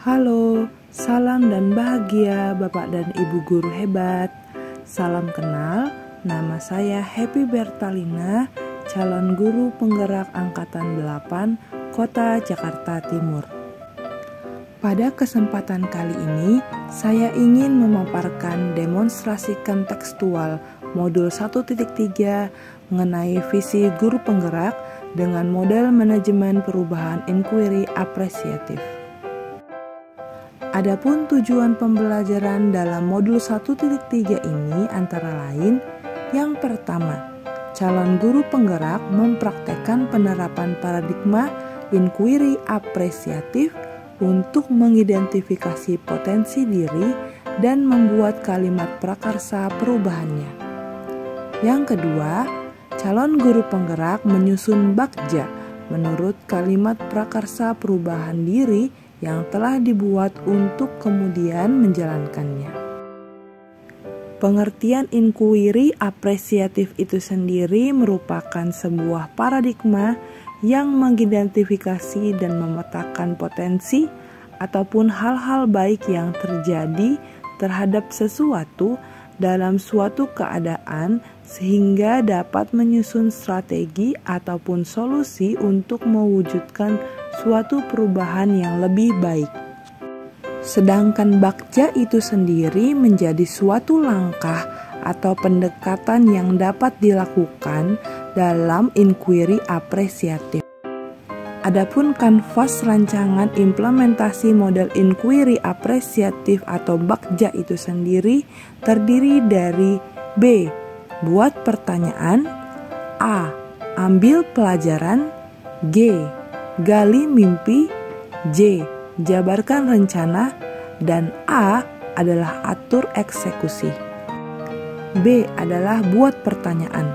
Halo, salam dan bahagia Bapak dan Ibu guru hebat. Salam kenal, nama saya Happy Bertalina, calon guru penggerak Angkatan 8, Kota Jakarta Timur. Pada kesempatan kali ini, saya ingin memaparkan demonstrasi kontekstual modul 1.3 mengenai visi guru penggerak dengan model manajemen perubahan inquiry apresiatif. Adapun tujuan pembelajaran dalam modul 1.3 ini antara lain, yang pertama, calon guru penggerak mempraktekkan penerapan paradigma inquiry apresiatif untuk mengidentifikasi potensi diri dan membuat kalimat prakarsa perubahannya. Yang kedua, calon guru penggerak menyusun bagja menurut kalimat prakarsa perubahan diri yang telah dibuat untuk kemudian menjalankannya. Pengertian inquiry apresiatif itu sendiri merupakan sebuah paradigma yang mengidentifikasi dan memetakan potensi ataupun hal-hal baik yang terjadi terhadap sesuatu dalam suatu keadaan sehingga dapat menyusun strategi ataupun solusi untuk mewujudkan suatu perubahan yang lebih baik. Sedangkan bagja itu sendiri menjadi suatu langkah atau pendekatan yang dapat dilakukan dalam inquiry apresiatif. Adapun kanvas rancangan implementasi model inquiry apresiatif atau bagja itu sendiri terdiri dari B. Buat pertanyaan, A. Ambil pelajaran, G. Gali mimpi, J. Jabarkan rencana, dan A adalah atur eksekusi. B adalah buat pertanyaan.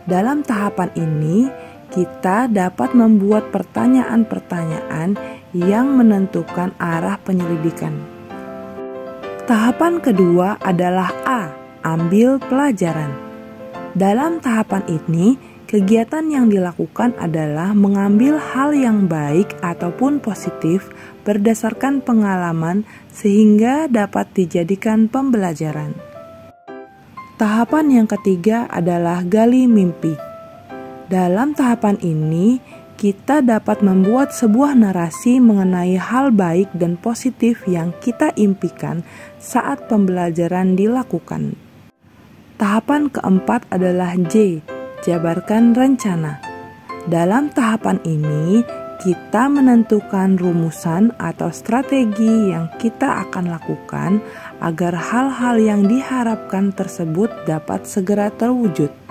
Dalam tahapan ini, kita dapat membuat pertanyaan-pertanyaan yang menentukan arah penyelidikan. Tahapan kedua adalah A. Ambil pelajaran. Dalam tahapan ini, kegiatan yang dilakukan adalah mengambil hal yang baik ataupun positif berdasarkan pengalaman sehingga dapat dijadikan pembelajaran. Tahapan yang ketiga adalah gali mimpi. Dalam tahapan ini, kita dapat membuat sebuah narasi mengenai hal baik dan positif yang kita impikan saat pembelajaran dilakukan. Tahapan keempat adalah J. Jabarkan rencana. Dalam tahapan ini, kita menentukan rumusan atau strategi yang kita akan lakukan agar hal-hal yang diharapkan tersebut dapat segera terwujud.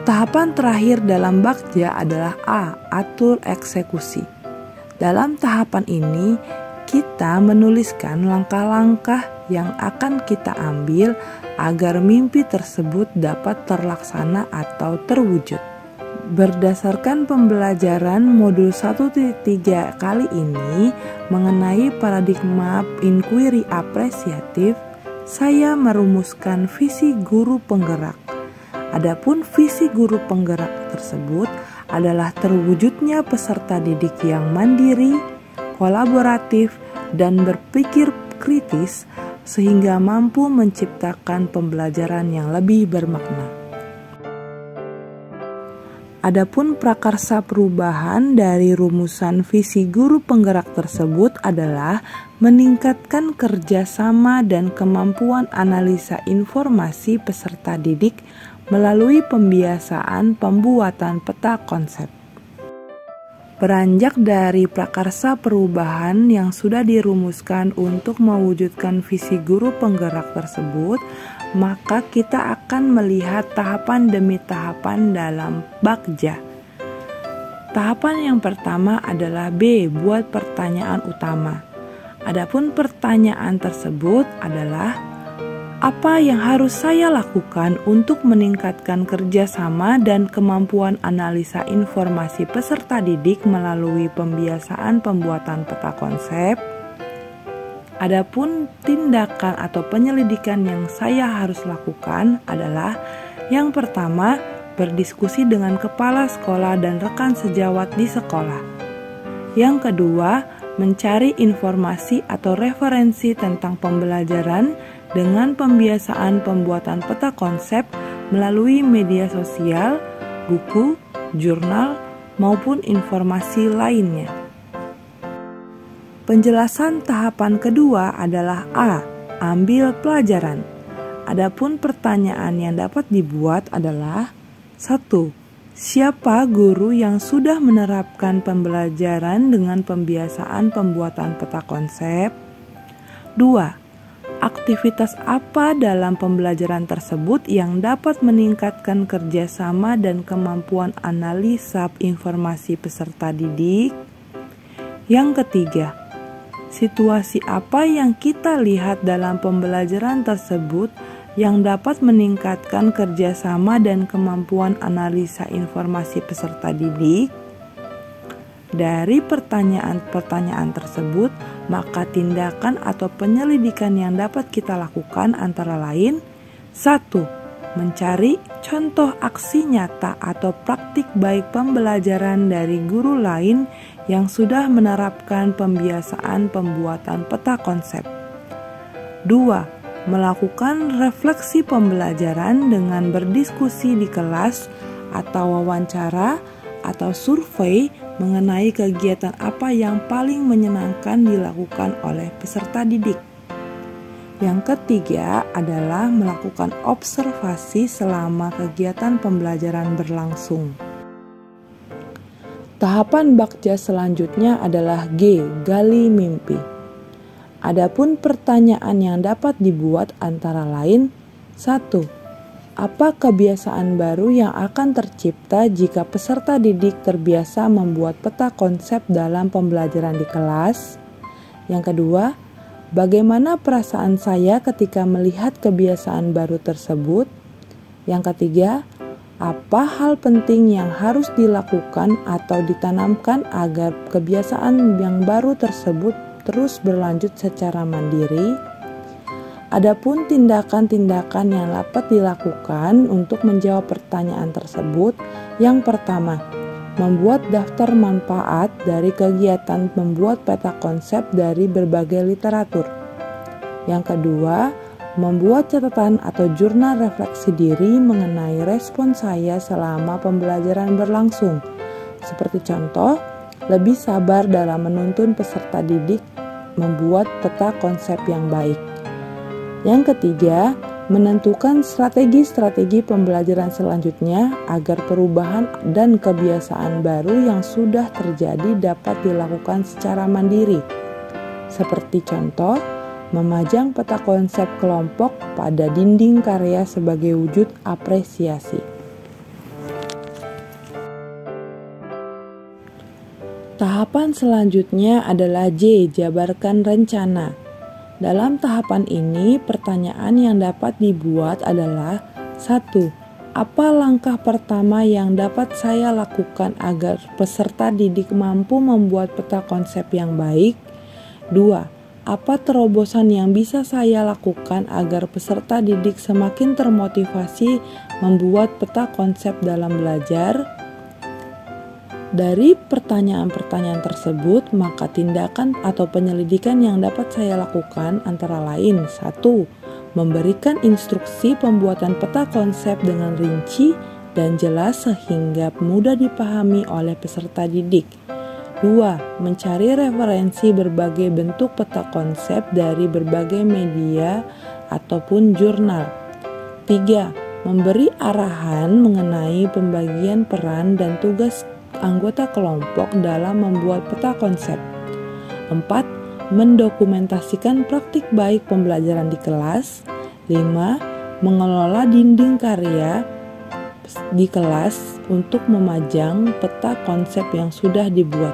Tahapan terakhir dalam bagja adalah A. Atur eksekusi. Dalam tahapan ini, kita menuliskan langkah-langkah yang akan kita ambil agar mimpi tersebut dapat terlaksana atau terwujud. Berdasarkan pembelajaran modul 1.3 kali ini mengenai paradigma inquiry apresiatif, saya merumuskan visi guru penggerak. Adapun visi guru penggerak tersebut adalah terwujudnya peserta didik yang mandiri, kolaboratif, dan berpikir kritis sehingga mampu menciptakan pembelajaran yang lebih bermakna. Adapun prakarsa perubahan dari rumusan visi guru penggerak tersebut adalah meningkatkan kerjasama dan kemampuan analisa informasi peserta didik melalui pembiasaan pembuatan peta konsep. Beranjak dari prakarsa perubahan yang sudah dirumuskan untuk mewujudkan visi guru penggerak tersebut, maka kita akan melihat tahapan demi tahapan dalam bagja. Tahapan yang pertama adalah B. Buat pertanyaan utama. Adapun pertanyaan tersebut adalah apa yang harus saya lakukan untuk meningkatkan kerjasama dan kemampuan analisa informasi peserta didik melalui pembiasaan pembuatan peta konsep? Adapun tindakan atau penyelidikan yang saya harus lakukan adalah yang pertama, berdiskusi dengan kepala sekolah dan rekan sejawat di sekolah. Yang kedua, mencari informasi atau referensi tentang pembelajaran dengan pembiasaan pembuatan peta konsep melalui media sosial, buku, jurnal, maupun informasi lainnya. Penjelasan tahapan kedua adalah A. Ambil pelajaran. Adapun pertanyaan yang dapat dibuat adalah 1. Siapa guru yang sudah menerapkan pembelajaran dengan pembiasaan pembuatan peta konsep? 2. Aktivitas apa dalam pembelajaran tersebut yang dapat meningkatkan kerjasama dan kemampuan analisa informasi peserta didik? Yang ketiga, situasi apa yang kita lihat dalam pembelajaran tersebut yang dapat meningkatkan kerjasama dan kemampuan analisa informasi peserta didik? Dari pertanyaan-pertanyaan tersebut, maka tindakan atau penyelidikan yang dapat kita lakukan antara lain 1. Mencari contoh aksi nyata atau praktik baik pembelajaran dari guru lain yang sudah menerapkan pembiasaan pembuatan peta konsep. 2. Melakukan refleksi pembelajaran dengan berdiskusi di kelas atau wawancara atau survei mengenai kegiatan apa yang paling menyenangkan dilakukan oleh peserta didik. Yang ketiga adalah melakukan observasi selama kegiatan pembelajaran berlangsung. Tahapan Bagja selanjutnya adalah G. Gali mimpi. Adapun pertanyaan yang dapat dibuat antara lain 1. Apa kebiasaan baru yang akan tercipta jika peserta didik terbiasa membuat peta konsep dalam pembelajaran di kelas? Yang kedua, bagaimana perasaan saya ketika melihat kebiasaan baru tersebut? Yang ketiga, apa hal penting yang harus dilakukan atau ditanamkan agar kebiasaan yang baru tersebut terus berlanjut secara mandiri? Adapun tindakan-tindakan yang dapat dilakukan untuk menjawab pertanyaan tersebut, yang pertama, membuat daftar manfaat dari kegiatan membuat peta konsep dari berbagai literatur. Yang kedua, membuat catatan atau jurnal refleksi diri mengenai respon saya selama pembelajaran berlangsung. Seperti contoh, lebih sabar dalam menuntun peserta didik membuat peta konsep yang baik. Yang ketiga, menentukan strategi-strategi pembelajaran selanjutnya agar perubahan dan kebiasaan baru yang sudah terjadi dapat dilakukan secara mandiri. Seperti contoh, memajang peta konsep kelompok pada dinding karya sebagai wujud apresiasi. Tahapan selanjutnya adalah J. Jabarkan rencana. Dalam tahapan ini, pertanyaan yang dapat dibuat adalah 1. Apa langkah pertama yang dapat saya lakukan agar peserta didik mampu membuat peta konsep yang baik? 2. Apa terobosan yang bisa saya lakukan agar peserta didik semakin termotivasi membuat peta konsep dalam belajar? Dari pertanyaan-pertanyaan tersebut, maka tindakan atau penyelidikan yang dapat saya lakukan antara lain 1. Memberikan instruksi pembuatan peta konsep dengan rinci dan jelas sehingga mudah dipahami oleh peserta didik. 2. Mencari referensi berbagai bentuk peta konsep dari berbagai media ataupun jurnal. 3. Memberi arahan mengenai pembagian peran dan tugas anggota kelompok dalam membuat peta konsep. 4. Mendokumentasikan praktik baik pembelajaran di kelas. 5. Mengelola dinding karya di kelas untuk memajang peta konsep yang sudah dibuat.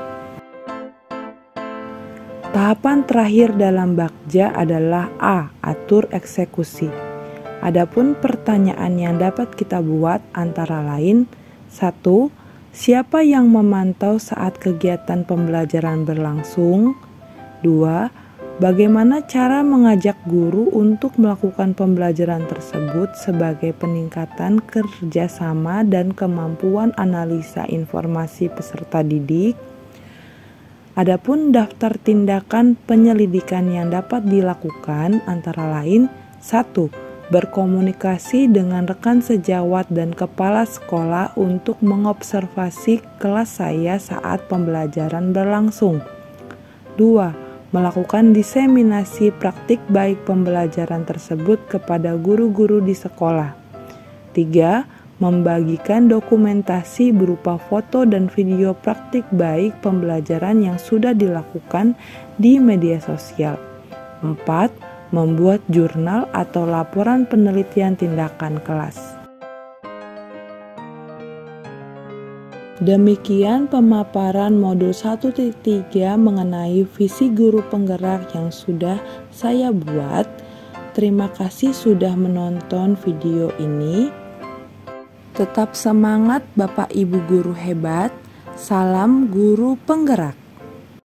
Tahapan terakhir dalam Bagja adalah A. Atur eksekusi. Adapun pertanyaan yang dapat kita buat antara lain 1. Siapa yang memantau saat kegiatan pembelajaran berlangsung? 2. Bagaimana cara mengajak guru untuk melakukan pembelajaran tersebut sebagai peningkatan kerjasama dan kemampuan analisa informasi peserta didik? Adapun daftar tindakan penyelidikan yang dapat dilakukan antara lain: 1. Berkomunikasi dengan rekan sejawat dan kepala sekolah untuk mengobservasi kelas saya saat pembelajaran berlangsung. 2. Melakukan diseminasi praktik baik pembelajaran tersebut kepada guru-guru di sekolah. 3. Membagikan dokumentasi berupa foto dan video praktik baik pembelajaran yang sudah dilakukan di media sosial. 4. Membuat jurnal atau laporan penelitian tindakan kelas. Demikian pemaparan modul 1.3 mengenai visi guru penggerak yang sudah saya buat. Terima kasih sudah menonton video ini. Tetap semangat Bapak Ibu guru hebat. Salam guru penggerak.